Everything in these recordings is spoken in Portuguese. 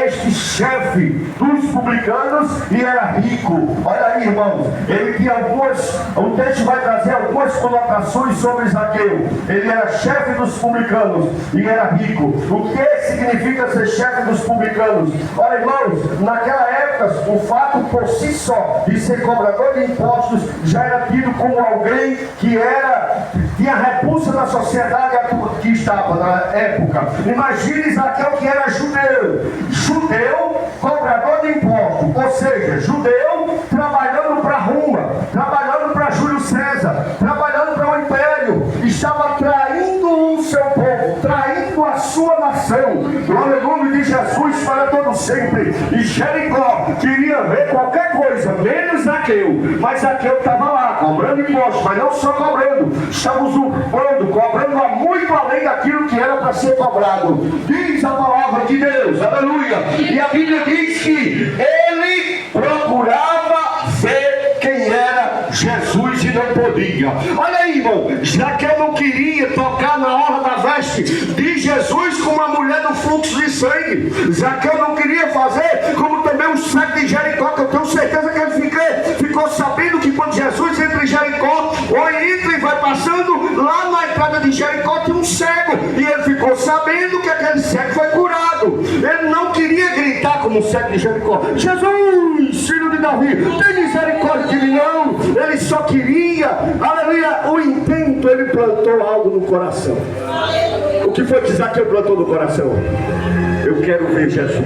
este chefe dos publicanos e era rico. Olha aí, irmãos, ele tinha o texto vai trazer algumas colocações sobre Zaqueu. Ele era chefe dos publicanos e era rico. O que significa ser chefe dos publicanos? Olha, irmãos, naquela época, o fato por si só de ser cobrador de impostos já era tido como alguém que tinha repulsa da sociedade que estava na época. Imagine Zaqueu, que era judeu, cobrador de impostos, ou seja, judeu trabalhando para Roma, trabalhando para Júlio César, trabalhando para o império, estava traindo o seu povo, traindo a sua nação. Glória ao nome de Jesus para todo sempre. E Jericó queria ver qualquer coisa, menos Zaqueu, mas Zaqueu estava lá, cobrando impostos, mas não só cobrando, estava usurpando, cobrando muito além daquilo que era para ser cobrado. Diz a palavra de Deus, aleluia. E a Bíblia diz que ele procurava ver quem era Jesus e não podia. Olha aí, irmão, Zaqueu não queria tocar na orla da veste de Jesus como a mulher do fluxo de sangue. Zaqueu não queria fazer como também o cego de Jericó, que eu tenho certeza que ele ficou sabendo que quando Jesus entra em Jericó, ou entra e vai passando, lá na entrada de Jericó tinha um cego, e ele ficou sabendo que aquele cego foi curado. Ele não queria gritar como o cego de Jericó: Jesus, filho de Davi, tem misericórdia de mim, não. Ele só queria, aleluia, o intento. Ele plantou algo no coração. O que foi que Zaqueu plantou no coração? Eu quero ver Jesus.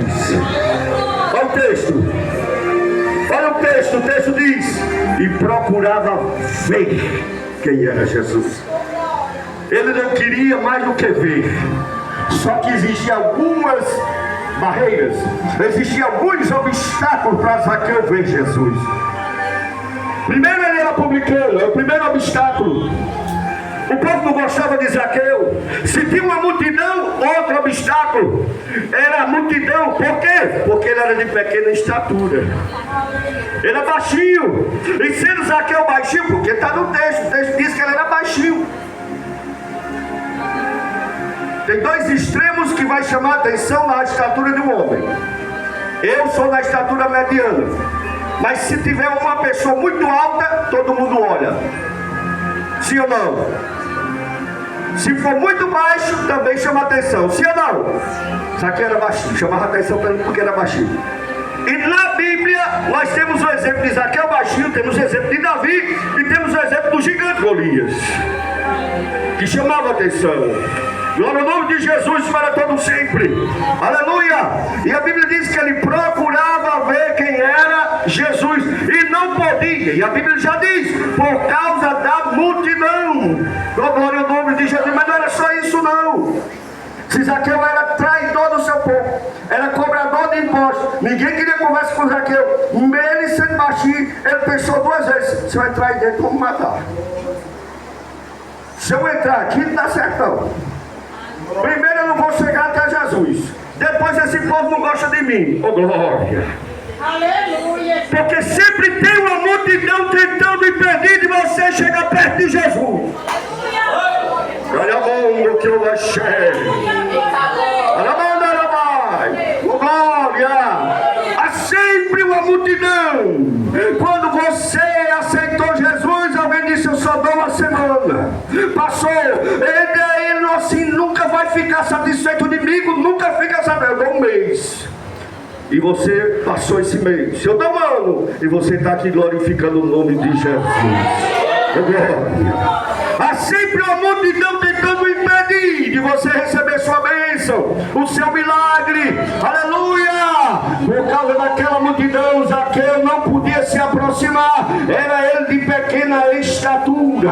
Olha o texto. Olha o texto diz: e procurava ver quem era Jesus. Ele não queria mais do que ver. Só que existiam algumas barreiras, existiam alguns obstáculos para Zaqueu ver Jesus. Primeiro, ele era publicano, é o primeiro obstáculo. O povo não gostava de Zaqueu. Se tinha uma multidão, outro obstáculo era a multidão. Por quê? Porque ele era de pequena estatura. Ele era baixinho. E sendo Zaqueu baixinho, porque está no texto, o texto diz que ele era baixinho. Tem dois extremos que vai chamar a atenção na estatura de um homem. Eu sou na estatura mediana, mas se tiver uma pessoa muito alta, todo mundo olha. Sim ou não? Se for muito baixo, também chama atenção. Sim ou não? Zaqueu era baixinho, chamava atenção para ele porque era baixinho. E na Bíblia nós temos o exemplo de Zaqueu baixinho, temos o exemplo de Davi e temos o exemplo do gigante Golias, que chamava atenção. Glória ao nome de Jesus para todo sempre. Aleluia. E a Bíblia diz que ele procurava ver quem era Jesus e não podia. E a Bíblia já diz, por causa da multidão. Glória ao nome de Jesus. Mas não era só isso não. Se Zaqueu era traidor do seu povo, era cobrador de impostos, ninguém queria conversa com Zaqueu. Ele sendo baixinho, ele pensou duas vezes: se eu entrar aí dentro, vão me matar. Se eu entrar aqui, não dá certo não. Primeiro eu não vou chegar até Jesus. Depois esse povo não gosta de mim. Oh glória. Aleluia. Porque sempre tem uma multidão tentando impedir de você chegar perto de Jesus. Olha a mão que eu achei. Olha a mão dela vai. Oh glória. Há sempre uma multidão. Quando você aceitou Jesus, alguém disse: eu só dou uma semana. Passou. Ele assim nunca vai ficar satisfeito. O inimigo nunca fica sabendo. Eu dou um mês. E você passou esse mês. Eu dou um ano. E você está aqui glorificando o nome de Jesus. Glória. Há sempre uma multidão tentando impedir de você receber sua bênção, o seu milagre. Aleluia. Por causa daquela multidão, Zaqueu não podia se aproximar. Era ele de pequena estatura.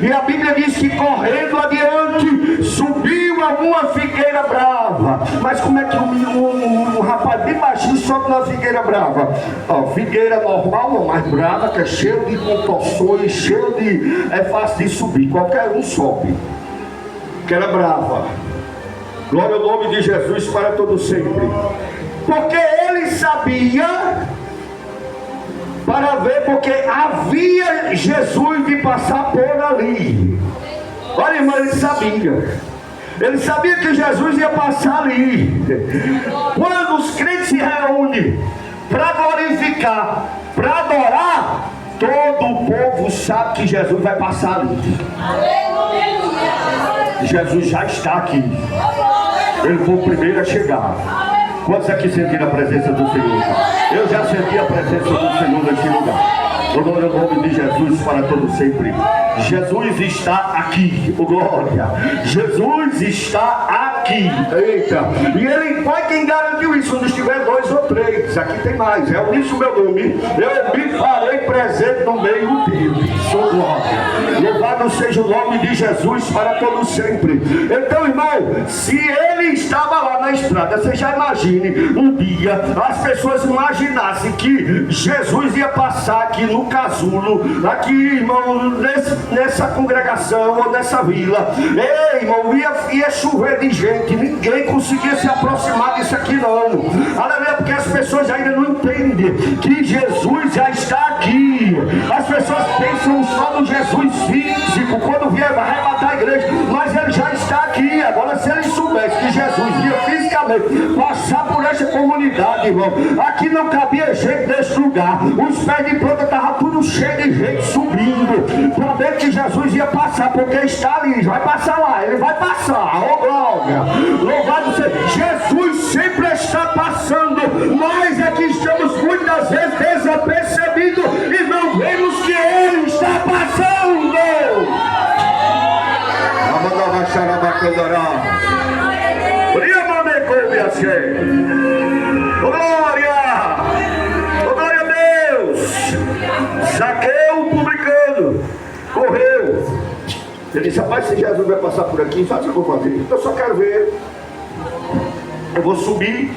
E a Bíblia diz que correndo adiante, subiu a uma figueira brava. Mas como é que um rapaz bem baixinho sobe numa figueira brava? Figueira normal, não, mais brava, que é cheio de contorções, cheio de... é fácil de subir, qualquer um sobe. Que era brava. Glória ao nome de Jesus para todo sempre. Porque ele sabia, para ver, porque havia Jesus de passar por ali. Olha, irmão, ele sabia. Ele sabia que Jesus ia passar ali. Quando os crentes se reúnem para glorificar, para adorar, todo o povo sabe que Jesus vai passar ali. Jesus já está aqui. Ele foi o primeiro a chegar. Quantos aqui sentiram a presença do Senhor? Eu já senti a presença do Senhor neste lugar. Glória ao nome de Jesus para todo sempre. Jesus está aqui, oh glória. Jesus está aqui. Eita. E ele foi quem garantiu isso. Onde estiver 2 ou 3, aqui tem mais. É o nisso meu nome. Eu me farei presente no meio deles. Oh glória. Louvado seja o nome de Jesus para todo sempre. Então, irmão, se ele estava lá na estrada, você já imagine um dia as pessoas imaginassem que Jesus ia passar aqui no casulo, aqui, irmão, nessa congregação ou nessa vila. Ei, irmão, ia chover de gente, ninguém conseguia se aproximar disso aqui não. Aleluia, porque as pessoas ainda não entendem que Jesus já está aqui. As pessoas pensam só no Jesus físico quando vier vai arrebatar a igreja, mas ele já está aqui. Agora, se ele soubesse que Jesus ia fisicamente passar por essa comunidade, irmão, aqui não cabia gente nesse lugar. Os pés de planta estavam tudo cheio de gente subindo para ver que Jesus ia passar, porque está ali, vai passar lá, ele vai passar. Oh glória, louvado seja Jesus, sempre está passando. Nós é que estamos muitas vezes desapercebidos e não vemos que ele está passando. Oh glória, oh glória a Deus. Zaqueu, publicano, correu. Ele disse: rapaz, se Jesus vai passar por aqui, sabe o que eu vou fazer? Eu só quero ver. Eu vou subir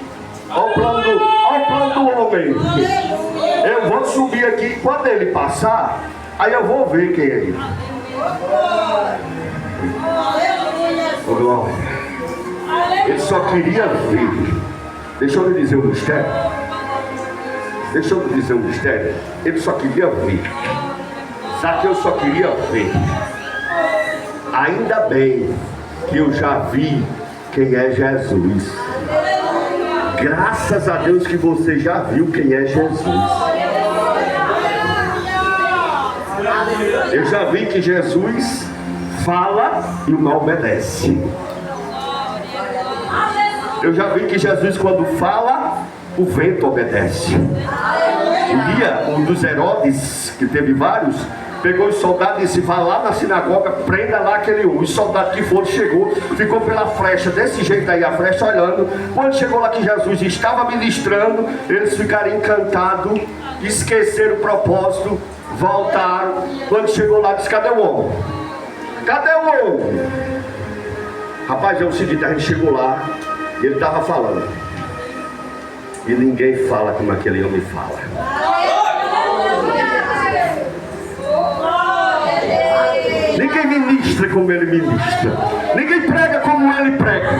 ao plano do homem. Eu vou subir aqui. Quando ele passar, aí eu vou ver quem é ele. Oh glória. Ele só queria ver. Deixa eu lhe dizer um mistério. Ele só queria ver. Zaqueu só queria ver. Ainda bem que eu já vi quem é Jesus. Graças a Deus que você já viu quem é Jesus. Eu já vi que Jesus fala e o mal obedece. Eu já vi que Jesus, quando fala, o vento obedece. Um dia, um dos Herodes, que teve vários, pegou os soldados e disse: vá lá na sinagoga, prenda lá aquele um. Os soldados que foram, chegou, ficou pela flecha, desse jeito aí, a flecha olhando. Quando chegou lá que Jesus estava ministrando, eles ficaram encantados, esqueceram o propósito, voltaram. Quando chegou lá, disse: cadê o homem? Cadê o homem? Rapaz, é o seguinte, a gente chegou lá, ele estava falando. E ninguém fala como aquele homem fala. Ninguém ministra como ele ministra. Ninguém prega como ele prega.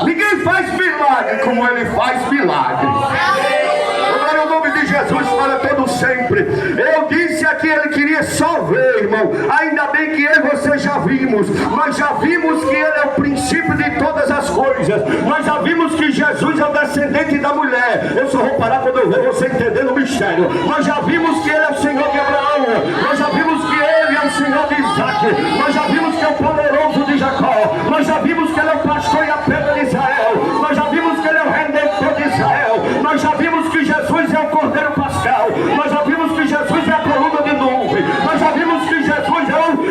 Ninguém faz milagre como ele faz milagre. Glória ao nome de Jesus para todo sempre. Eu disse aqui, ele queria só ver, irmão. Ainda bem que eu e você já vimos. Nós já vimos que ele é o princípio de todas as coisas. Nós já vimos que Jesus é o descendente da mulher. Eu só vou parar quando eu ver você entendendo o mistério. Nós já vimos que ele é o Senhor de Abraão. Nós já vimos que ele é o Senhor de Isaac. Nós já vimos que é o poderoso de Jacó. Nós já vimos que ele é o pastor e a pedra de Israel. Nós já vimos que ele é o redentor de Israel. Nós já vimos que Jesus é o cordeiro pascal. Nós já vimos que Jesus é a coluna de nuvem. Nós já vimos que Jesus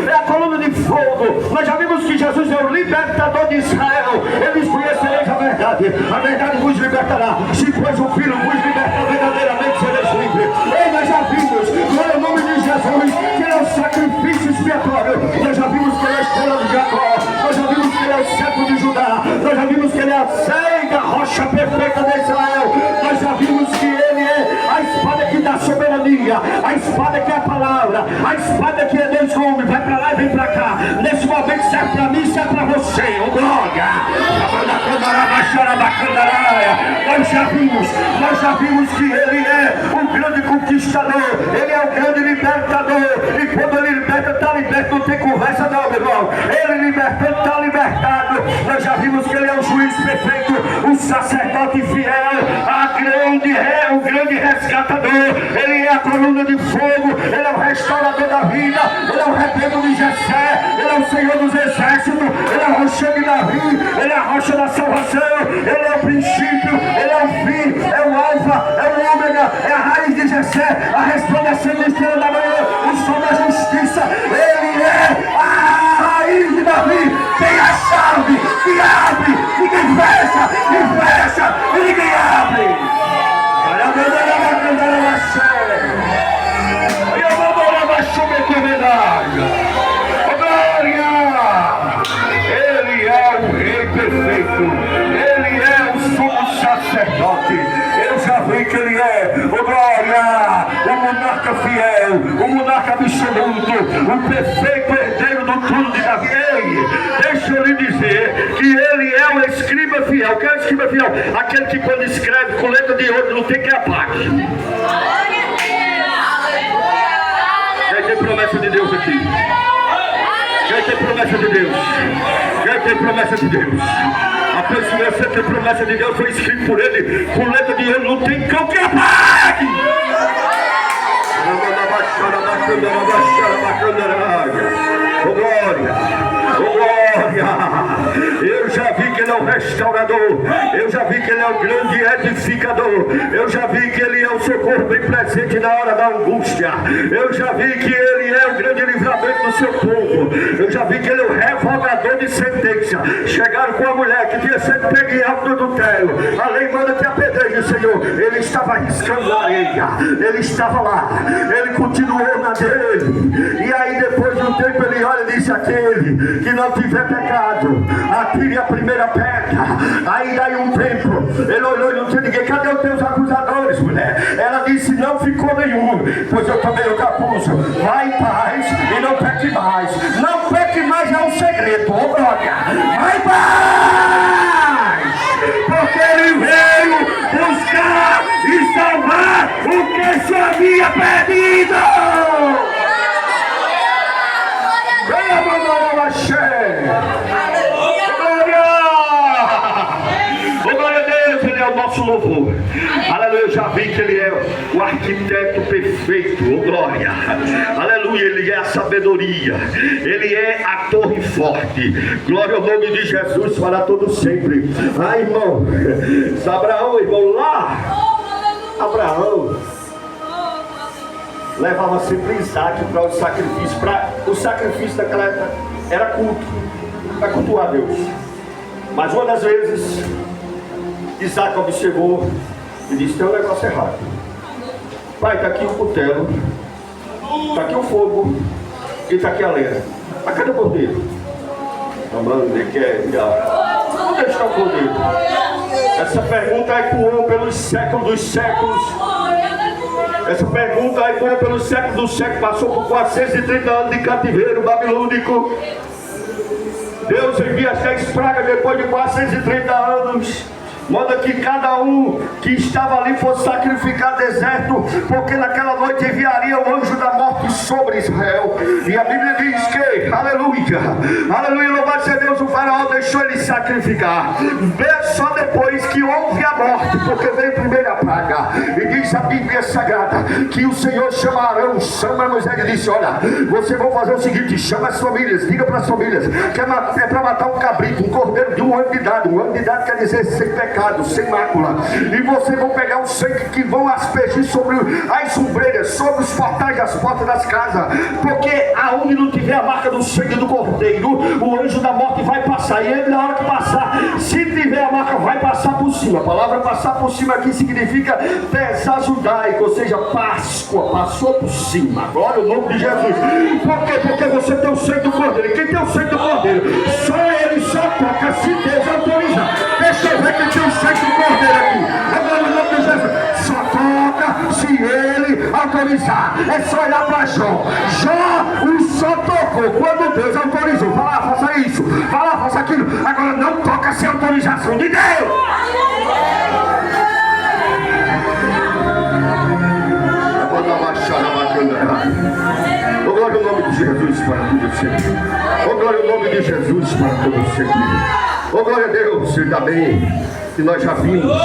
é a coluna de fogo. Nós já vimos que Jesus é o libertador de Israel. Eles conhecereis a verdade vos libertará. Se pois o Filho vos libertar, verdadeiramente sereis livres. E nós já vimos, no nome de Jesus, que ele é o sacrifício expiatório. Nós já vimos que ele é a estrela de Jacó. Nós já vimos que ele é o cetro de Judá. Nós já vimos que ele é a ceiga, rocha perfeita de Israel. Nós já vimos que ele é a espada que dá soberania. aleluia. A espada que é a palavra, a espada que é Deus com homem, vai para lá e vem para cá. Nesse momento serve para mim, serve para você, oh glória. Nós já vimos que Ele é o grande conquistador, Ele é o grande libertador, e quando Ele liberta, está liberto, não tem conversa não, meu irmão. Ele libertando, está libertado. Nós já vimos que Ele é o juiz perfeito, o sacerdote fiel, o grande resgatador. Ele é a coluna de fogo, Ele é o restaurador da vida, Ele é o rebento de Jessé, Ele é o Senhor dos exércitos, Ele é a rocha de Davi, Ele é a rocha da salvação, Ele é o princípio, Ele é o fim, é o alfa, é o ômega, é a raiz de Jessé, a resplandecente estrela da manhã, o sol da justiça. Ele é a raiz de Davi, tem a chave que abre, ninguém fecha, e ninguém abre. Ele é o rei perfeito, Ele é o sumo sacerdote. Eu já vi que Ele é, oh glória, o monarca fiel, o monarca absoluto, o perfeito herdeiro do trono de Davi. Ei, deixa eu lhe dizer que Ele é o escriba fiel. Quem é o escriba fiel? Aquele que quando escreve com letra de ouro não tem que apague. Quem tem promessa de Deus aqui? Quem tem promessa de Deus? Quem tem promessa de Deus? A pessoa que tem promessa de Deus foi escrito por Ele com letra de ouro, não tem cão que apague. Oh glória, oh glória. Eu já vi que Ele é o restaurador, eu já vi que Ele é o grande edificador, eu já vi que Ele é o socorro bem presente na hora da angústia, eu já vi que Ele é o grande livramento do seu povo, eu já vi que Ele é o revogador de sentença. Chegaram com a mulher que tinha sido pega em alto do adultério, a lei manda que apedreje, Senhor. Ele estava riscando a areia, Ele estava lá, Ele continuou na dele. E aí depois de um tempo Ele olha e diz: aquele que não tiver pecado, atire a primeira pedra. Aí daí um tempo Ele olhou e não tinha ninguém. Cadê os teus acusadores, mulher? Ela disse: não ficou nenhum, pois eu tomei o capuz. Vai em paz e não peque mais. Não peque mais é um segredo, ô glória. Vai em paz, porque Ele veio buscar e salvar o que se havia perdido. Nosso louvor, aleluia. Eu já vi que Ele é o arquiteto perfeito, oh glória, aleluia. Ele é a sabedoria, Ele é a torre forte, glória ao nome de Jesus para todo sempre. Ai, irmão, Abraão, irmão, lá Abraão levava sempre Isaac para o sacrifício. O sacrifício daquela época era culto, para cultuar a Deus. Mas uma das vezes Isaac observou e disse: tem um negócio errado. Pai, está aqui o cutelo, está aqui o fogo e está aqui a lenha. Mas cadê o cordeiro? Onde está o cordeiro? Essa pergunta ecoou pelos séculos dos séculos. Essa pergunta ecoou pelos séculos dos séculos. Passou por 430 anos de cativeiro babilônico. Deus envia as 10 pragas depois de 430 anos. Manda que cada um que estava ali fosse sacrificar deserto, porque naquela noite enviaria o anjo da morte sobre Israel. E a Bíblia diz que, aleluia, aleluia, louvado seja Deus, o faraó deixou ele sacrificar. Vê só depois que houve a morte, porque veio primeiro a praga. E diz a Bíblia Sagrada que o Senhor chama Arão, chama Moisés e disse: olha, vocês vão fazer o seguinte, chama as famílias, diga para as famílias que é para matar um cabrito, um cordeiro de 1 ano de idade. 1 ano de idade quer dizer sem pecado, sem mácula. E vocês vão pegar o sangue que vão aspergir sobre as ombreiras, sobre os portais das portas das casas, porque aonde não tiver a marca do sangue do cordeiro, o anjo da morte vai passar. E ele, na hora que passar, se tiver a marca, vai passar por cima. A palavra passar por cima aqui significa pesar judaico, ou seja, Páscoa, passou por cima. Glória ao nome de Jesus. Por quê? Porque você tem o sangue do cordeiro. E quem tem o sangue do cordeiro? Só ele só toca se Deus autorizar. Deixa eu ver quem tem o sangue do cordeiro aqui. Agora o nome de Jesus. Só toca se ele autorizar. autorizar. É só olhar para Jó. Jó o só tocou quando Deus autorizou. Vai lá, faça isso. Vai lá, faça aquilo. Agora não toca sem autorização de Deus. Oh, glória ao nome de Jesus para todo sempre. Oh, glória ao nome de Jesus para todo sempre. Oh, glória a Deus, ainda bem que nós já vimos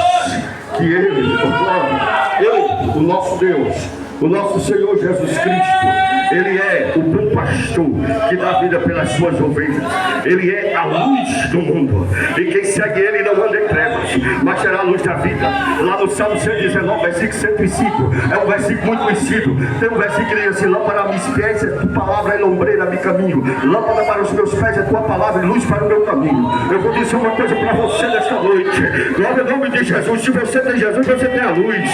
que Ele, oh, glória, Ele, o nosso Deus, o nosso Senhor Jesus Cristo, Ele é o bom pastor que dá vida pelas suas ovelhas. Ele é a luz do mundo. E quem segue Ele não anda em trevas, mas terá a luz da vida. Lá no Salmo 119, versículo 105, é um versículo muito conhecido. Tem um versículo que diz assim: lâmpada a meus pés é tua palavra, é lombreira meu caminho. Lâmpada para os meus pés é tua palavra, e luz para o meu caminho. Eu vou dizer uma coisa para você nesta noite. Glória ao nome de Jesus. Se você tem Jesus, você tem a luz.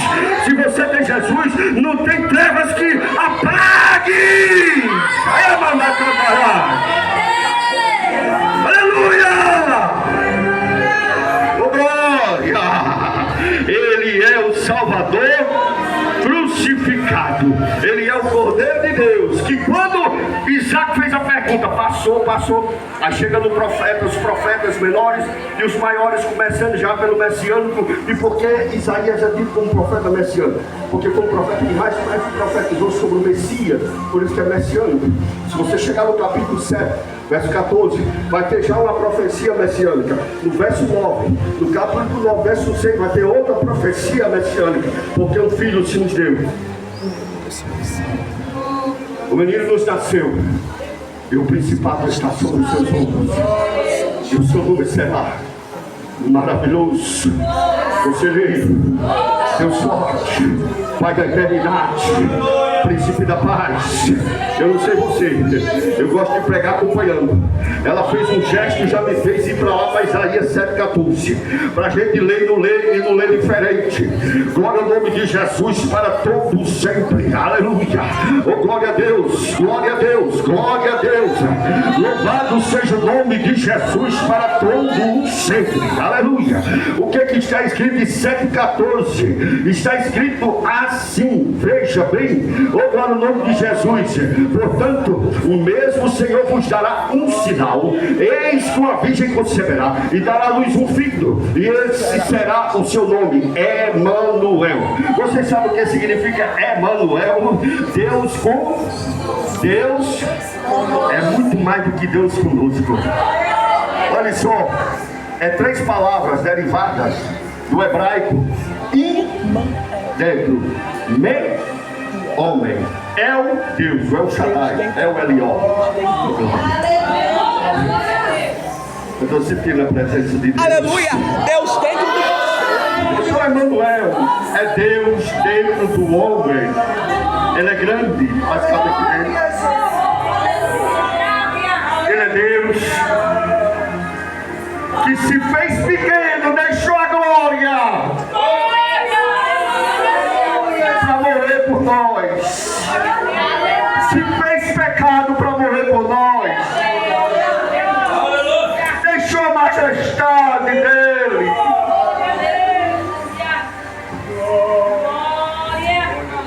Se você tem Jesus, não tem trevas que apague. Aí, mamãe, aleluia! Oh, glória! Ele é o Salvador crucificado. Ele é o Cordeiro de Deus, que quando Isaac fez a pergunta, passou, aí chega no profeta, os profetas menores e os maiores, começando já pelo messiânico. E por que Isaías é dito como profeta messiânico? Porque foi o profeta que mais profetizou sobre o Messias, por isso que é messiânico. Se você chegar no capítulo 7, verso 14, vai ter já uma profecia messiânica. No verso 9, no capítulo 9, verso 6, vai ter outra profecia messiânica, porque um filho se nos deu. O menino nos nasceu, e o principado está sobre os seus ombros, e o seu nome será maravilhoso, conselheiro, Deus forte, Pai da eternidade, Príncipe da paz. Eu não sei você, eu gosto de pregar acompanhando. Ela fez um gesto e já me fez ir para lá para Isaías 7,14, para a gente ler e não ler diferente. Glória ao nome de Jesus para todos sempre. Aleluia. Oh, glória a Deus, glória a Deus, glória a Deus. Louvado seja o nome de Jesus para todos sempre. Aleluia. O que está escrito em 7,14? Está escrito assim, veja bem. Oh, glória ao nome de Jesus. Portanto, o mesmo Senhor vos dará um sinal: eis que uma virgem conceberá e dará à luz um filho, e esse será o seu nome, Emanuel. Você sabe o que significa Emanuel? Deus com Deus é muito mais do que Deus conosco. Olha só, é 3 palavras derivadas do hebraico dentro, homem, El Deus, El Shaddai, El Elió. Eu estou sentindo a presença de Deus. Aleluia! Deus dentro do você. Então Emanuel é Deus dentro do homem. Ele é grande, mas cada que ele. Ele é Deus que se fez pequeno, deixou a glória para morrer por nós. Se fez pecado para morrer por nós. Deixou a majestade dele.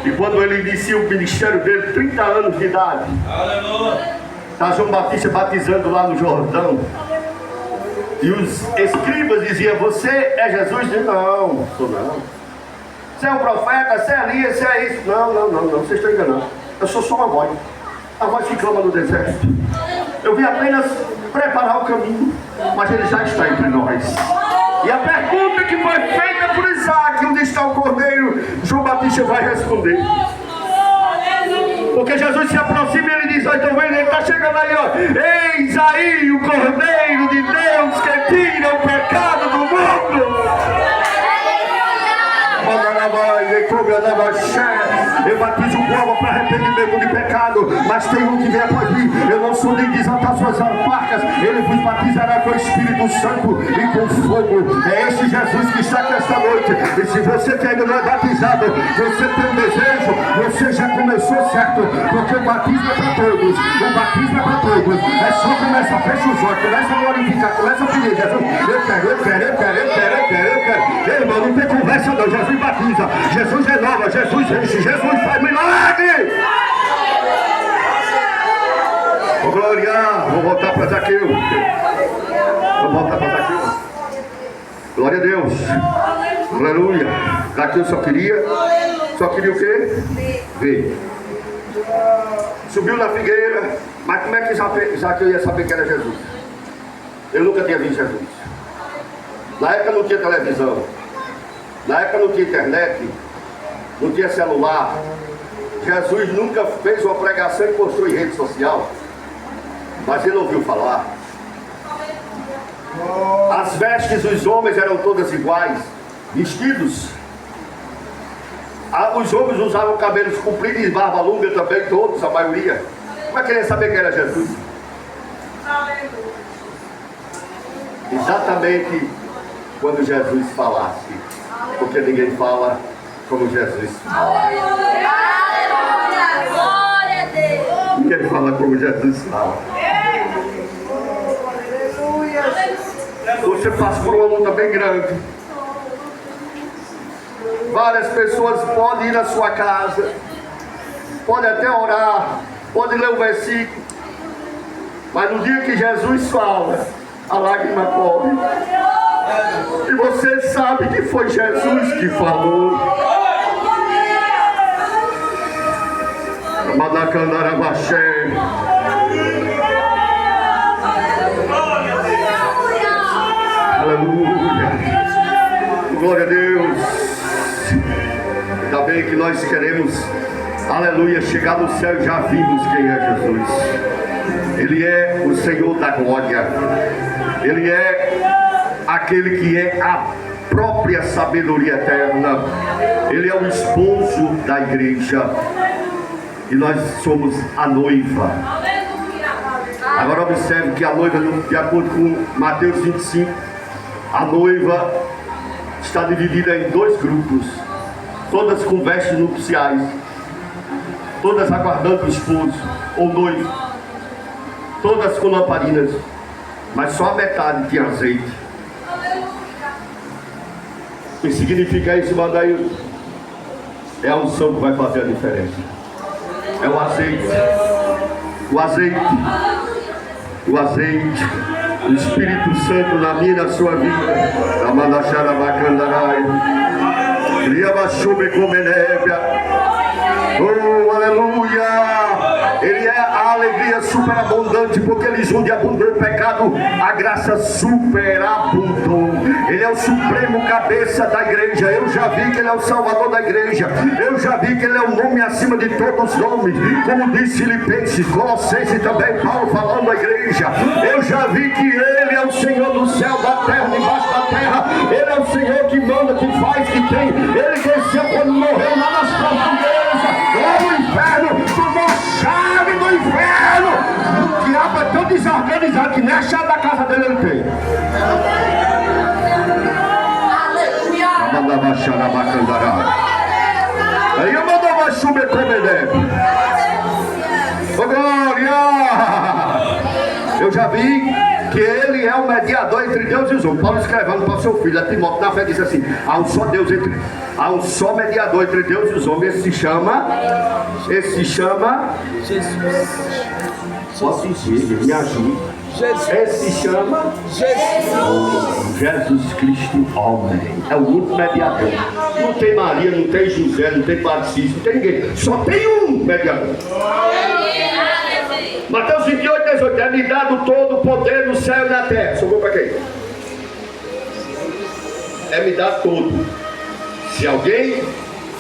E quando ele inicia o ministério dele, 30 anos de idade, está João Batista batizando lá no Jordão. E os escribas diziam: você é Jesus? Diz: não, sou não. Você é um profeta, você é Elias, você é isso. Não, vocês estão enganando. Eu sou só uma voz. A voz que clama no deserto. Eu vim apenas preparar o caminho, mas ele já está entre nós. E a pergunta que foi feita por Isaac: onde está o cordeiro? João Batista vai responder. Porque Jesus se aproxima e ele diz: ó, então ele está chegando aí, ó. Eis aí o cordeiro de Deus que tira o pecado do mundo. Eu batizo o povo para arrependimento de pecado, mas tem um que vem após mim. Eu não sou nem desatar suas alparcas. Ele vos batizará com o Espírito Santo e com fogo. É este Jesus que está aqui esta noite. E se você que ainda não é batizado, você tem um desejo, você já começou certo, porque o batismo é para todos. O batismo é para todos. É só começa, fecha os olhos, começa a glorificar, começa a pedir: Jesus, eu quero. Ei, irmão, não tem conversa não. Jesus batiza, Jesus renova, Jesus enche, Jesus faz milagre. Aleluia. Zaqueu só queria o quê? Ver. Subiu na figueira. Mas como é que Zaqueu ia saber que era Jesus? Ele nunca tinha visto Jesus. Na época não tinha televisão. Na época não tinha internet. Não tinha celular. Jesus nunca fez uma pregação e postou em rede social. Mas ele ouviu falar. As vestes dos homens eram todas iguais. Vestidos. Os homens usavam cabelos compridos e barba longa também, todos, a maioria. Como é que ele ia saber que era Jesus? Exatamente quando Jesus falasse. Porque ninguém fala como Jesus fala. Glória a Deus. Ninguém fala como Jesus fala. Você passa por uma luta bem grande. Várias pessoas podem ir na sua casa, podem até orar, podem ler o versículo, mas no dia que Jesus fala, a lágrima corre. E você sabe que foi Jesus que falou. Madacanarabaxé. Aleluia. Glória a Deus. Ainda bem que nós queremos, aleluia, chegar no céu e já vimos quem é Jesus. Ele é o Senhor da glória. Ele é aquele que é a própria sabedoria eterna. Ele é o esposo da igreja. E nós somos a noiva. Agora observe que a noiva, de acordo com Mateus 25, a noiva está dividida em dois grupos. Todas com vestes nupciais. Todas aguardando o esposo ou noivo. Todas com lamparinas. Mas só a metade tinha azeite. O que significa isso, Madail? É a unção que vai fazer a diferença. É o azeite. O azeite. O azeite. O Espírito Santo na minha e na sua vida. Oh, aleluia. Ele é a alegria superabundante, porque ele onde abundou o pecado, a graça superabundou. Ele é o supremo cabeça da igreja. Eu já vi que ele é o salvador da igreja. Eu já vi que ele é o nome acima de todos os nomes, como diz Filipenses, Colossenses também, Paulo falando da igreja. Eu já vi que ele é o Senhor do céu, da terra, debaixo da terra. Ele é o Senhor que manda, que faz, que tem. Ele desceu quando morreu lá nas profundezas, lá no inferno, tomou chave do inferno. O diabo é tão desorganizado que nem a chave da casa dele ele tem. Aí eu mandou mais subir com oh, glória! Eu já vi que ele é o mediador entre Deus e os homens. Paulo escrevendo para o seu filho, a Timóteo, na fé, diz assim: há um só Deus há um só mediador entre Deus e os homens. Esse se chama Jesus. Posso dizer, me ajude. Esse se chama Jesus Cristo, homem. É o único mediador. Não tem Maria, não tem José, não tem Patrícia, não tem ninguém. Só tem um mediador. Mateus 28, 18. É-me dado todo o poder no céu e na terra. Sobrou para quem? É-me dado todo. Se alguém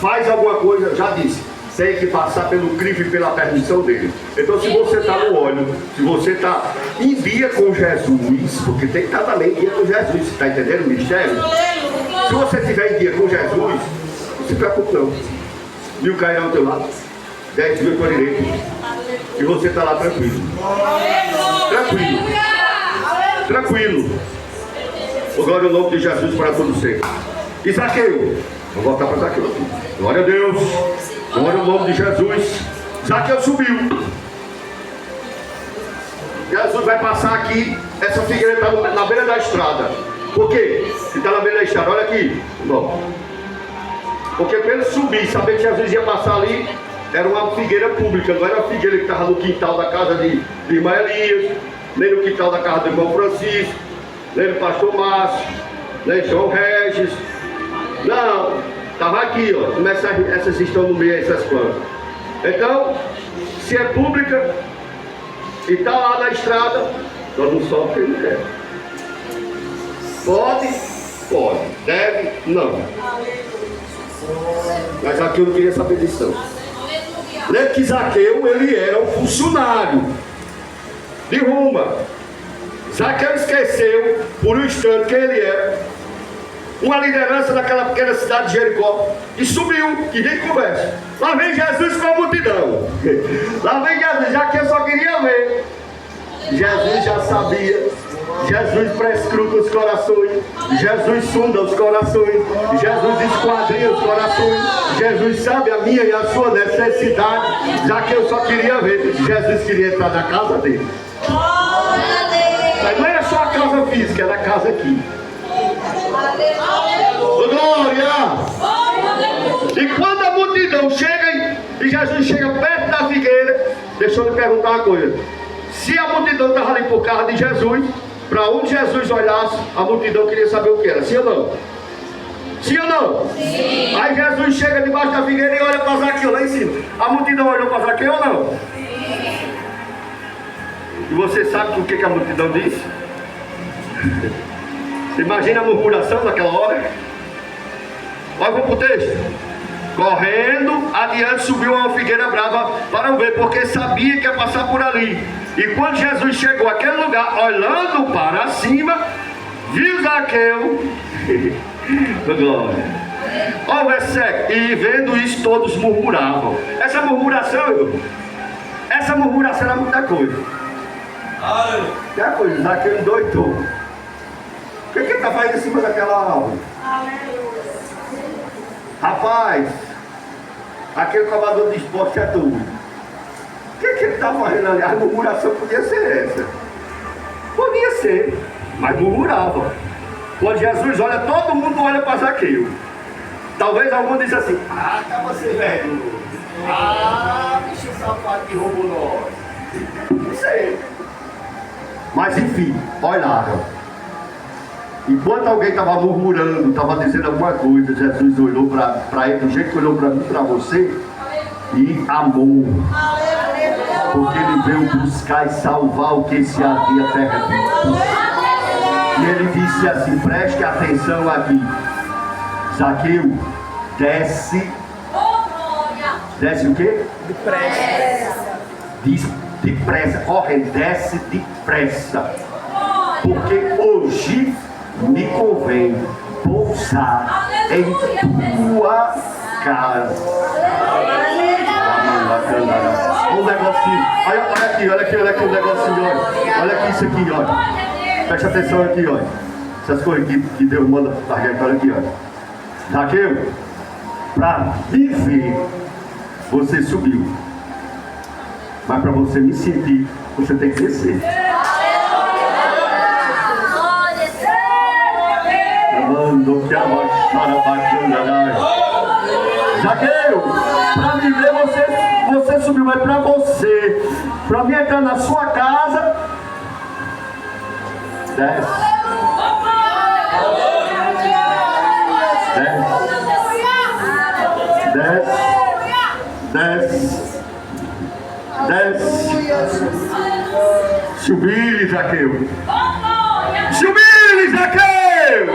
faz alguma coisa, já disse, tem que passar pelo crivo e pela permissão dele. Então, se você está no óleo, se você está em dia com Jesus, porque tem que estar também em dia com Jesus, você está entendendo o mistério? Se você estiver em dia com Jesus, não se preocupe não. 1000 cairão ao teu lado, 10.000 para a direita, e você está lá tranquilo. Tranquilo. Tranquilo. Glória ao nome de Jesus para todos sempre. E Zaqueu, vou voltar para Zaqueu aqui. Glória a Deus. Glória ao nome de Jesus. Zaqueu subiu. Jesus vai passar aqui. Essa figueira está na beira da estrada. Por quê? Se está na beira da estrada, olha aqui. Bom. Porque para ele subir, saber que Jesus ia passar ali, era uma figueira pública. Não era uma figueira que estava no quintal da casa de irmã Elias, nem no quintal da casa do irmão Francisco, nem do pastor Márcio, nem João Regis. Não, estava aqui, ó. Começa essas estão no meio, essas plantas. Então, se é pública e está lá na estrada, nós não somos quem não quer. Pode? Pode. Deve? Não. Mas aqui eu não queria saber disso não. Lembra que Zaqueu, ele era um funcionário de Roma. Zaqueu esqueceu, por um instante, quem ele era. Uma liderança daquela pequena cidade de Jericó. E subiu, e nem conversa. Lá vem Jesus com a multidão. Lá vem Jesus, já que eu só queria ver. Jesus já sabia. Jesus prescruta os corações. Jesus sonda os corações. Jesus esquadrinha os corações. Jesus sabe a minha e a sua necessidade. Já que eu só queria ver. Jesus queria entrar na casa dele. Mas não era só a casa física, era a casa aqui. Glória! E quando a multidão chega e Jesus chega perto da figueira, deixa eu lhe perguntar uma coisa. Se a multidão estava ali por causa de Jesus, para onde Jesus olhasse, a multidão queria saber o que era, sim ou não? Sim ou não? Sim. Aí Jesus chega debaixo da figueira e olha para Zaqueu lá em cima. A multidão olhou para Zaqueu ou não? Sim. E você sabe o que a multidão disse? Imagina a murmuração naquela hora. Olha, vamos para o texto. Correndo adiante subiu uma figueira brava para o ver, porque sabia que ia passar por ali. E quando Jesus chegou àquele lugar, olhando para cima, viu Zaqueu. Glória. Olha o versículo. E vendo isso, todos murmuravam. Essa murmuração, irmão, essa murmuração era muita coisa. Que a coisa, Zaqueu endoidou. O que ele está fazendo em cima daquela árvore? Rapaz, aquele cobrador de esporte é tudo. O que ele está fazendo ali? A murmuração podia ser essa. Podia ser, mas murmurava. Quando Jesus olha, todo mundo olha para Zaqueu. Talvez algum diz assim: ah, tá você velho. Ah, bicho safado que roubou nós. Não sei. Mas enfim, olharam. Enquanto alguém estava murmurando, estava dizendo alguma coisa, Jesus olhou para ele do jeito que olhou para mim, para você, e amou. Porque ele veio buscar e salvar o que se havia perdido. E ele disse assim: preste atenção aqui. Zaqueu, desce. Desce o quê? Depressa. Corre, desce depressa. Porque hoje me convém pousar em tua casa. Um negocinho. Olha aqui um negocinho, olha. Olha aqui isso aqui, olha. Presta atenção aqui, olha. Essas coisas que Deus manda largar, olha aqui, olha. Zaqueu, para me ver, você subiu. Mas para você me sentir, você tem que descer. Zaqueu, para me ver você subiu, mas para você, para mim entrar na sua casa, desce. Desce. Subir, Zaqueu. Subir, Zaqueu.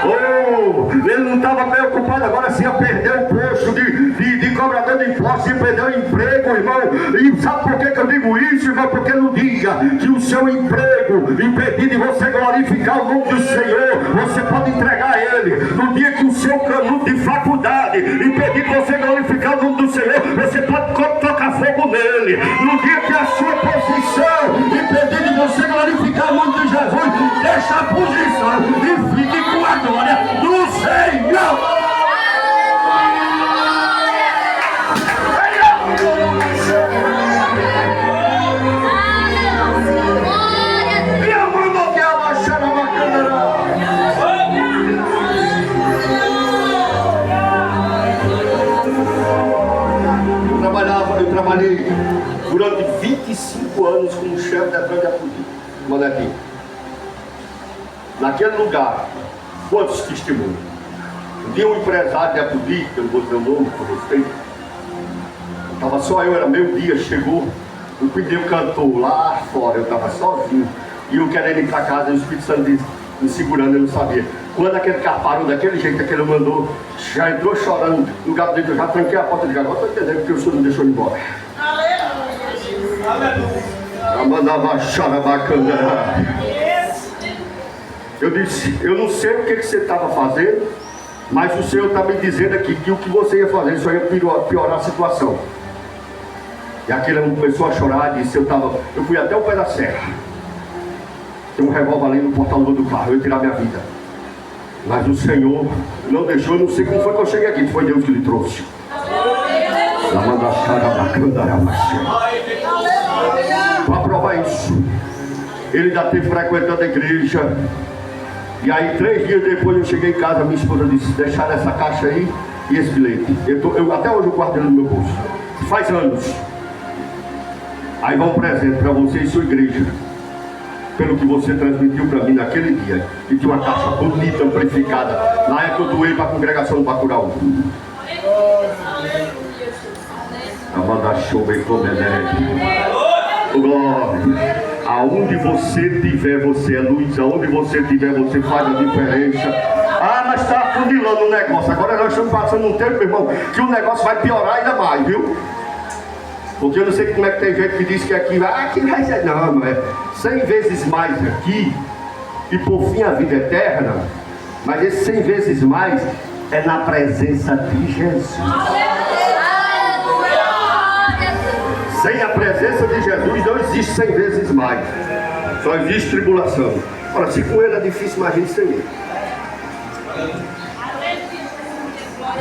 Oh, ele não estava preocupado agora se ia perder o posto de cobrador de impostos, se perder o emprego, irmão. E sabe por que eu digo isso, irmão? Porque não diga que o seu emprego, impedir de você glorificar o nome do Senhor, você pode entregar a Ele. No dia que o seu canudo de faculdade impedir de você glorificar o nome do Senhor, você pode tocar fogo nele. No dia que a sua posição impedir de você glorificar o nome de Jesus, deixa a posição e fique com a glória do Senhor. Eu trabalhei durante 25 anos como chefe da grande polícia. Manda aqui. naquele lugar, quantos testemunhos? Um dia um empresário da política, eu não vou dizer o nome por respeito, estava só eu, era meio-dia, chegou, o pneu cantou lá fora, eu estava sozinho, e eu querendo ir para casa, e o Espírito Santo disse, me segurando, eu não sabia. Quando aquele carro parou daquele jeito que ele mandou, já entrou chorando no gabinete, eu já tranquei a porta de agora estou entendendo porque o senhor não deixou ele embora. Eu mandava chorar bacana. Eu disse, eu não sei o que você estava fazendo, mas o Senhor está me dizendo aqui que o que você ia fazer só ia piorar a situação. E aquele homem começou a chorar, disse, eu fui até o pé da serra. Tem um revólver ali no porta-luva do carro, eu ia tirar minha vida. Mas o Senhor não deixou, eu não sei como foi que eu cheguei aqui, foi Deus que lhe trouxe. Para provar isso, ele ainda teve frequentando a igreja. E aí 3 dias depois eu cheguei em casa, minha esposa disse, deixar essa caixa aí e esse bilhete. Até hoje eu guardo ele no meu bolso. Faz anos. Aí vai um presente para você e sua igreja, pelo que você transmitiu para mim naquele dia. E tinha uma caixa bonita, amplificada. Na época eu doei para a congregação do Bacurau. Amanda show bem glória. Aonde você tiver, você é luz. Aonde você tiver, você faz a diferença. Ah, mas está afundilando o negócio. Agora nós estamos passando um tempo, irmão, que o negócio vai piorar ainda mais, viu? Porque eu não sei como é que tem gente que diz que aqui vai ser. Não, é 100 vezes mais aqui. E por fim a vida eterna. Mas esse 100 vezes mais é na presença de Jesus. Sem a presença de Jesus não existe 100 vezes mais. Só existe tribulação. Ora, se com ele é difícil, imagine sem ele.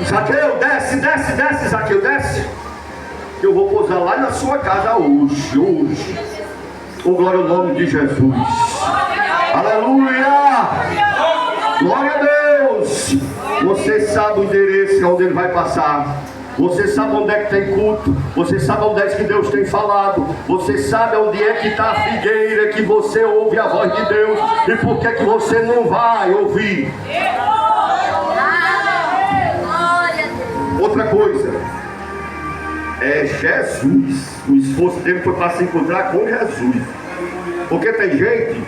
Zaqueu, desce, Zaqueu, desce. Eu vou pousar lá na sua casa hoje. Oh, glória ao nome de Jesus. Aleluia! Glória a Deus. Você sabe o endereço onde ele vai passar. Você sabe onde é que tem culto. Você sabe onde é que Deus tem falado. Você sabe onde é que está a figueira que você ouve a voz de Deus. E por que você não vai ouvir? Outra coisa é Jesus. O esforço dele foi para se encontrar com Jesus. Porque tem gente,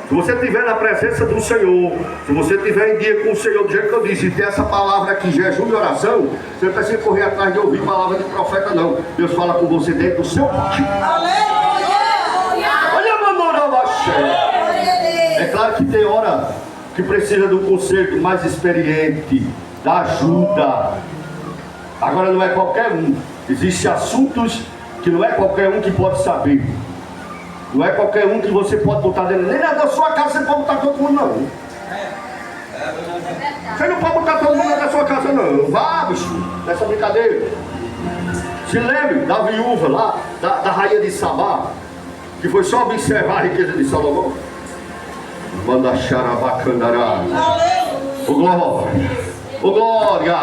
se você estiver na presença do Senhor, se você estiver em dia com o Senhor, do jeito que eu disse, e tem essa palavra aqui, jejum e oração, você não precisa correr atrás de ouvir palavra de profeta, não. Deus fala com você dentro do seu coração. Olha a mamorão, é claro que tem hora que precisa de um conselho mais experiente, da ajuda. Agora não é qualquer um. Existem assuntos que não é qualquer um que pode saber. Não é qualquer um que você pode botar dentro. Nem na sua casa você pode botar todo mundo, não. Você não pode botar todo mundo na sua casa, não. Vá, bicho, nessa brincadeira. Se lembre da viúva lá, da rainha de Sabá, que foi só observar a riqueza de Salomão. Manda xarabacandará. Ô glória! Ô glória!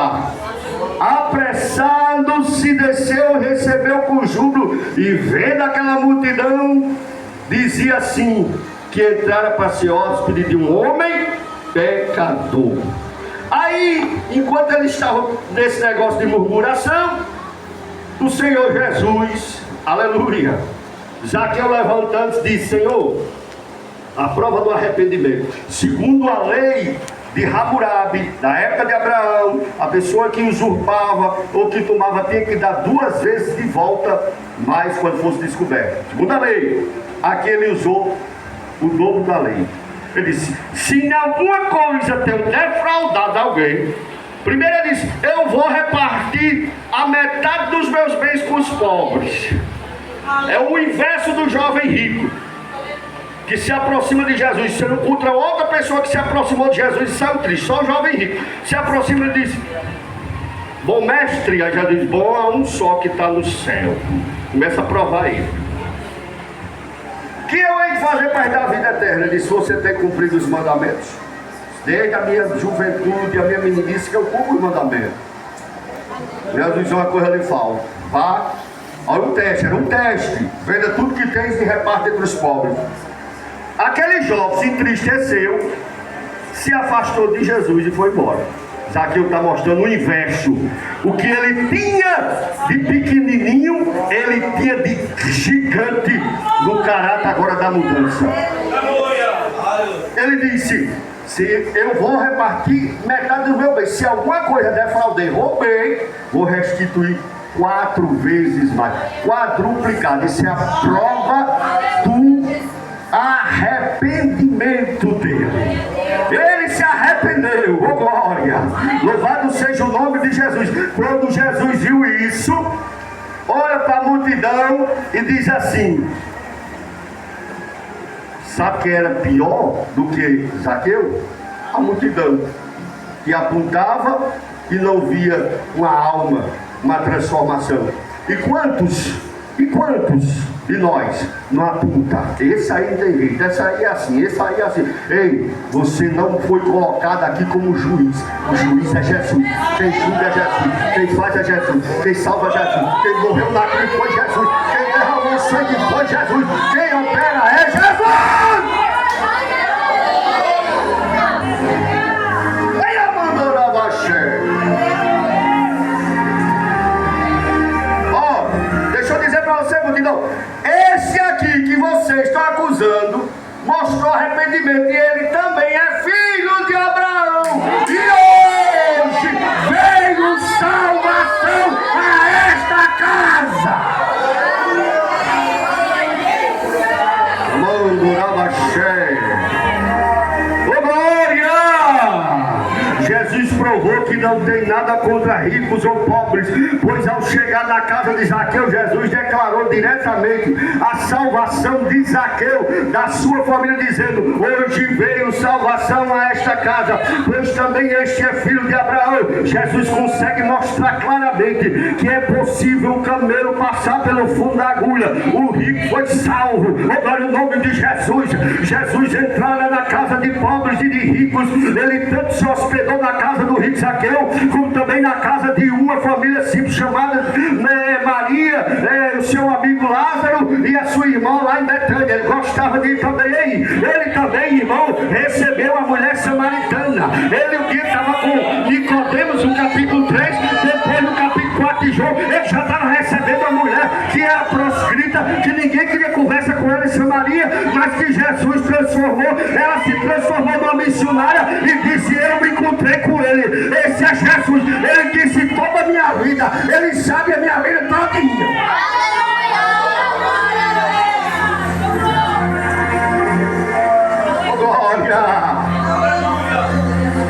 Apressando-se, desceu, recebeu com júbilo, e vendo aquela multidão, dizia assim, que entrara para ser hóspede de um homem pecador. Aí, enquanto ele estava nesse negócio de murmuração, o Senhor Jesus, aleluia, Zaqueu levantando-se, disse, Senhor, a prova do arrependimento, segundo a lei de Hammurabi, da época de Abraão, a pessoa que usurpava ou que tomava tinha que dar 2 vezes de volta, mais quando fosse descoberto. Segundo a lei, aqui ele usou o dobro da lei. Ele disse, se em alguma coisa tenho defraudado alguém, primeiro ele disse, eu vou repartir a metade dos meus bens com os pobres. É o inverso do jovem rico que se aproxima de Jesus, você não encontra outra pessoa que se aproximou de Jesus e saiu triste, só o jovem rico se aproxima e diz, bom mestre, aí já diz, bom há um só que está no céu, começa a provar ele. O que eu hei de fazer para dar a vida eterna? Ele disse, você tem cumprido os mandamentos? Desde a minha juventude, a minha meninice, que eu cumpro os mandamentos. Jesus disse uma coisa ali, fala, vá, olha um teste, era um teste, venda tudo que tens e reparte entre os pobres. Aquele jovem se entristeceu se afastou de Jesus e foi embora. Zaqueu está mostrando o inverso. O que ele tinha de pequenininho, ele tinha de gigante no caráter agora da mudança. Ele disse: se eu vou repartir metade do meu bem, se alguma coisa defraudei, roubei, vou restituir 4 vezes mais, quadruplicado. Isso é a prova do arrependimento dele. Ele se arrependeu, oh glória, louvado seja o nome de Jesus. Quando Jesus viu isso, olha para a multidão e diz assim: sabe quem era pior do que Zaqueu? A multidão, que apontava e não via uma alma, uma transformação. E quantos de nós não aponta? Esse aí não tem jeito, esse aí é assim, esse aí é assim. Ei, você não foi colocado aqui como juiz. O juiz é Jesus. Quem julga é Jesus. Quem faz é Jesus. Quem salva é Jesus. Quem morreu na cruz foi Jesus. Quem derramou sangue foi Jesus. Quem opera é Jesus. Ele mandou a baixar. Multidão, esse aqui que vocês estão acusando mostrou arrependimento, e ele também é filho de Abraão, e hoje veio salvação a esta casa. Mandurava cheia. Ô glória! Jesus provou que não tem nada contra ricos ou pobres, pois ao chegar na casa de Zaqueu, Jesus declarou diretamente a salvação de Zaqueu, da sua família, dizendo: hoje veio salvação a esta casa, pois também este é filho de Abraão. Jesus consegue mostrar claramente que é possível o camelo passar pelo fundo da agulha. O rico foi salvo, agora o nome de Jesus. Jesus entrara na casa de pobres e de ricos. Ele tanto se hospedou na casa do rico Zaqueu, como também na casa de uma família simples chamada Maria, o seu amigo Lázaro e a sua irmã lá em Betânia. Ele gostava de ir também aí. Ele também, irmão, recebeu a mulher samaritana. Ele um dia estava com Nicodemos, no capítulo 3, depois no capítulo 4 de João, ele já estava recebendo a mulher que era proscrita, que ninguém queria conversa com ela em Samaria, mas que Jesus transformou. Ela se transformou numa missionária e disse: eu me encontrei com ele. Esse é Jesus. Ele disse toda a minha vida, ele sabe a minha vida todinha.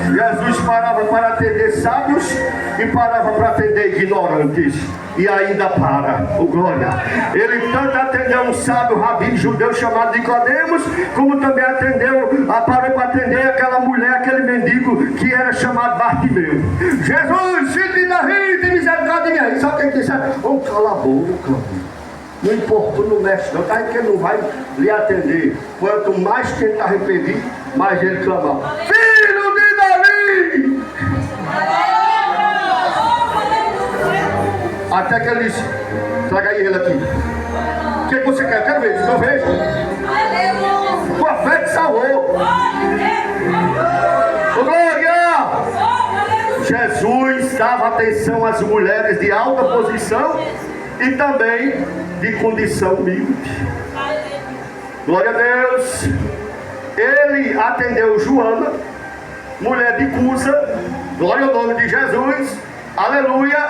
Jesus parava para atender sábios e parava para atender ignorantes. E ainda para, oh glória. Ele tanto atendeu um sábio rabino judeu chamado Nicodemos, como também parou para atender aquela mulher, aquele mendigo que era chamado Bartimeu. Jesus, filho de Davi, tem misericórdia de mim. Sabe o que disse? Vamos calar a boca. Não importa no mestre, não, tá aí que ele não vai lhe atender. Quanto mais tentar arrepender, mais ele clamava: filho de Davi! Até que ele disse: traga aí ele aqui. O que você quer? Quero ver, eu vejo. Tua fé te salvou. Glória! Jesus dava atenção às mulheres de alta posição e também de condição humilde. Glória a Deus. Ele atendeu Joana, mulher de Cusa, glória ao nome de Jesus, aleluia,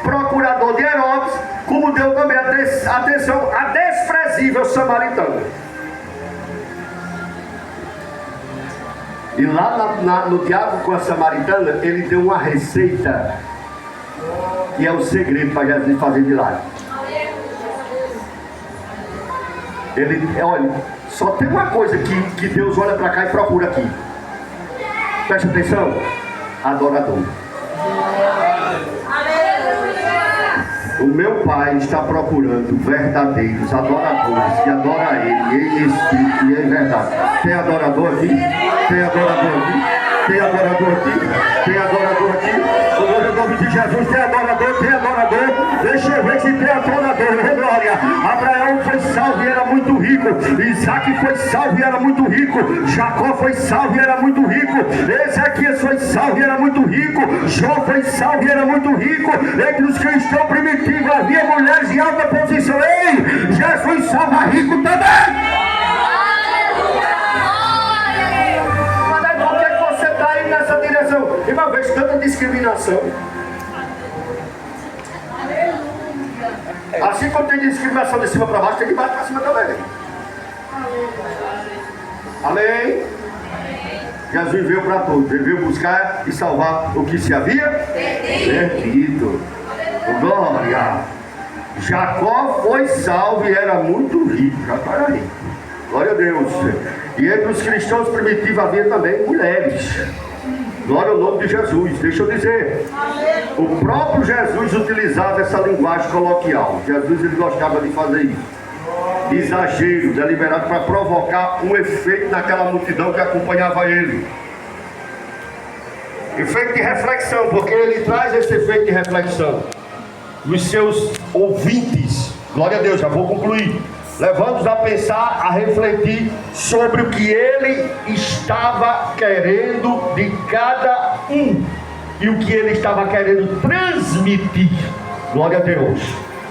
procurador de Herodes, como deu também atenção a desprezível samaritana. E lá no diálogo com a samaritana, ele deu uma receita, que é o segredo para Jesus fazer milagre. Olha, só tem uma coisa que Deus olha para cá e procura aqui. Preste atenção: adorador. O meu Pai está procurando verdadeiros adoradores que adoram a Ele em espírito e em verdade. Tem adorador aqui? Tem adorador aqui? Tem adorador aqui? Tem adorador aqui? O nome de Jesus, tem adorador, tem adorador. Deixa eu ver se tem adorador, glória. Abraão foi salvo e era muito rico. Isaac foi salvo e era muito rico. Jacó foi salvo e era muito rico. Ezequias foi salvo e era muito rico. Jó foi salvo e era muito rico. Entre os cristãos primitivos havia mulheres de alta posição. Ei, Jesus salva rico também. Mas aí por que você está aí nessa direção? Irmão, vejo tanta discriminação. Assim como tem discriminação de cima para baixo, tem de baixo para cima também. Amém? Jesus veio para todos. Ele veio buscar e salvar o que se havia perdido. Glória. Jacó foi salvo e era muito rico. Jacó era rico. Glória a Deus. E entre os cristãos primitivos havia também mulheres. Glória ao nome de Jesus. Deixa eu dizer, o próprio Jesus utilizava essa linguagem coloquial. Jesus, ele gostava de fazer isso. Exagero, deliberado, para provocar um efeito naquela multidão que acompanhava ele. Efeito de reflexão, porque ele traz esse efeito de reflexão nos seus ouvintes. Glória a Deus, já vou concluir. Levando-os a pensar, a refletir sobre o que ele estava querendo de cada um e o que ele estava querendo transmitir. Glória a Deus,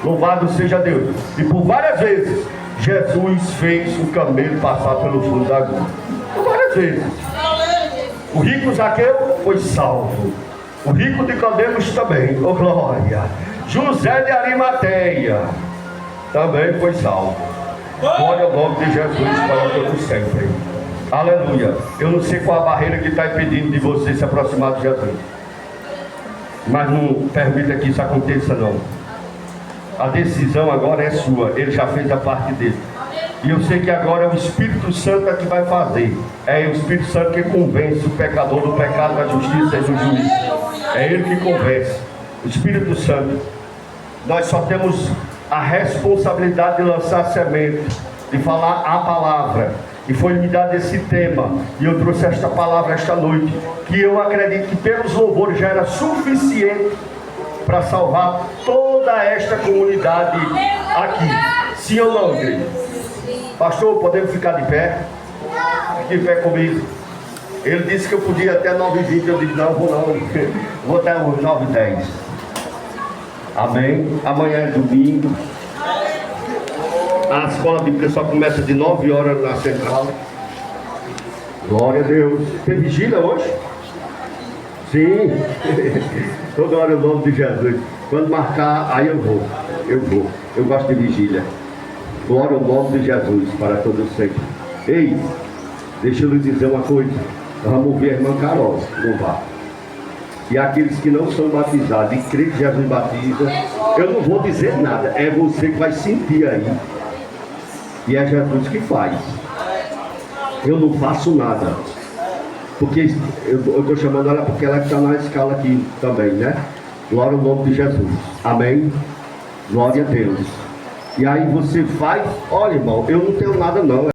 louvado seja Deus. E por várias vezes Jesus fez o camelo passar pelo fundo da agulha. Por várias vezes. O rico Zaqueu foi salvo. O rico de Nicodemos também. Oh glória. José de Arimateia também foi salvo. Glória ao nome de Jesus para todos sempre. Aleluia. Eu não sei qual a barreira que está impedindo de você se aproximar de Jesus, mas não permita que isso aconteça não. A decisão agora é sua. Ele já fez a parte dele. E eu sei que agora é o Espírito Santo que vai fazer. É o Espírito Santo que convence o pecador do pecado, da justiça e do juízo. É ele que convence. O Espírito Santo. Nós só temos a responsabilidade de lançar semente, de falar a palavra. E foi me dado esse tema. E eu trouxe esta palavra esta noite, que eu acredito que pelos louvores já era suficiente para salvar toda esta comunidade aqui. Sim ou não, igreja? Pastor, podemos ficar de pé? Fique de pé comigo. Ele disse que eu podia até 9h20. Eu disse, não, vou não. Vou até 9h10. Amém. Amanhã é domingo. A escola bíblica só começa de 9 horas na central. Glória a Deus. Tem vigília hoje? Sim. Toda hora o nome de Jesus. Quando marcar, aí eu vou. Eu gosto de vigília. Glória ao nome de Jesus para todos sempre. Ei, deixa eu lhe dizer uma coisa. Nós vamos ouvir a irmã Carol louvar. E aqueles que não são batizados e creem que Jesus batiza, eu não vou dizer nada. É você que vai sentir aí. E é Jesus que faz. Eu não faço nada. Porque eu estou chamando ela porque ela está na escala aqui também, né? Glória ao nome de Jesus. Amém? Glória a Deus. E aí você faz, olha irmão, eu não tenho nada não.